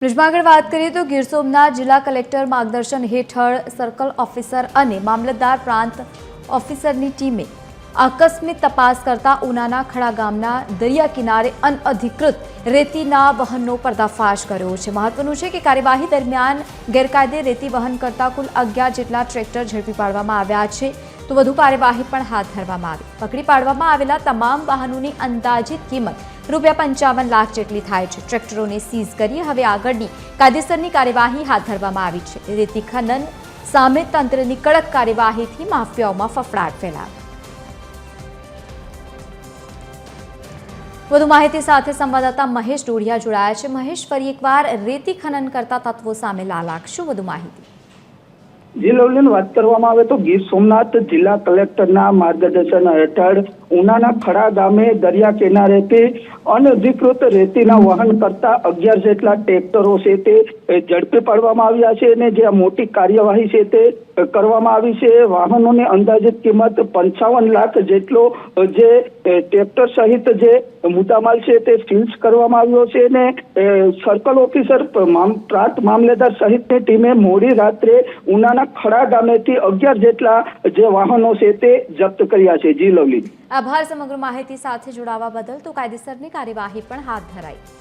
બ્રિજમાં આગળ વાત કરીએ તો ગીર સોમનાથ જિલ્લા કલેક્ટર માર્ગદર્શન હેઠળ સર્કલ ઓફિસર અને મામલતદાર પ્રાંત ઓફિસરની ટીમે આકસ્મિક તપાસ કરતા ઉનાના ખડા ગામના દરિયા કિનારે અનઅધિકૃત રેતીના વહનનો પર્દાફાશ કર્યો છે। મહત્વનું છે કે કાર્યવાહી દરમિયાન ગેરકાયદે રેતી વહન કરતા કુલ 11 જેટલા ટ્રેક્ટર ઝડપી પાડવામાં આવ્યા છે, તો વધુ કાર્યવાહી પણ હાથ ધરવામાં આવી। પકડી પાડવામાં આવેલા તમામ વાહનોની અંદાજિત કિંમત ₹55 લાખ જેટલી થાય છે। ટ્રેક્ટરોને સીઝ કરી હવે આગળની કાયદેસરની કાર્યવાહી હાથ ધરવામાં આવી છે। રેતી ખનન સામે તંત્રની કડક કાર્યવાહીથી માફિયાઓમાં ફફડાટ ફેલાયો। વધુ માહિતી સાથે સંવાદદાતા મહેશ ડોડિયા જોડાયા છે। મહેશ, ફરી એકવાર રેતી ખનન કરતા તત્વો સામે લાલાક, શું વધુ માહિતી? જી લવલીન, વાત કરવામાં આવે તો ગીર સોમનાથ જિલ્લા કલેક્ટરના માર્ગદર્શન હેઠળ ઉનાના ખડા ગામે દરિયા કિનારેથી અનધિકૃત રેતીના વહન કરતા 11 જેટલા ટ્રેક્ટરો છે તે ઝડપી પાડવામાં આવ્યા છે અને જે મોટી કાર્યવાહી છે તે કરવામાં આવી છે। વાહનોની અંદાજિત કિંમત 55 લાખ જેટલો જે ટ્રેક્ટર સહિત જે મુદ્દામાલ છે તે સીઝ કરવામાં આવ્યો છે અને સર્કલ ઓફિસર પ્રાંત મામલેદાર સહિતની ટીમે મોડી રાત્રે ઉનાના ખડા ગામેથી 11 જેટલા જે વાહનો છે તે જપ્ત કર્યા છે। જી લવલી, આભાર સમગ્ર માહિતી સાથે જોડાવા બદલ। તો કાયદેસરની કાર્યવાહી પણ હાથ ધરાઈ।